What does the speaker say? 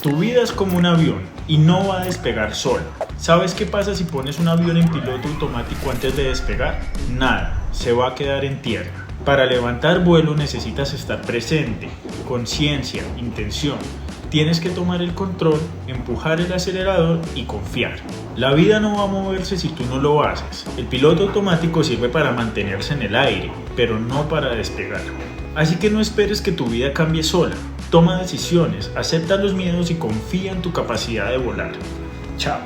Tu vida es como un avión y no va a despegar sola. ¿Sabes qué pasa si pones un avión en piloto automático antes de despegar? Nada, se va a quedar en tierra. Para levantar vuelo necesitas estar presente, conciencia, intención. Tienes que tomar el control, empujar el acelerador y confiar. La vida no va a moverse si tú no lo haces. El piloto automático sirve para mantenerse en el aire, pero no para despegar. Así que no esperes que tu vida cambie sola. Toma decisiones, acepta los miedos y confía en tu capacidad de volar. Chao.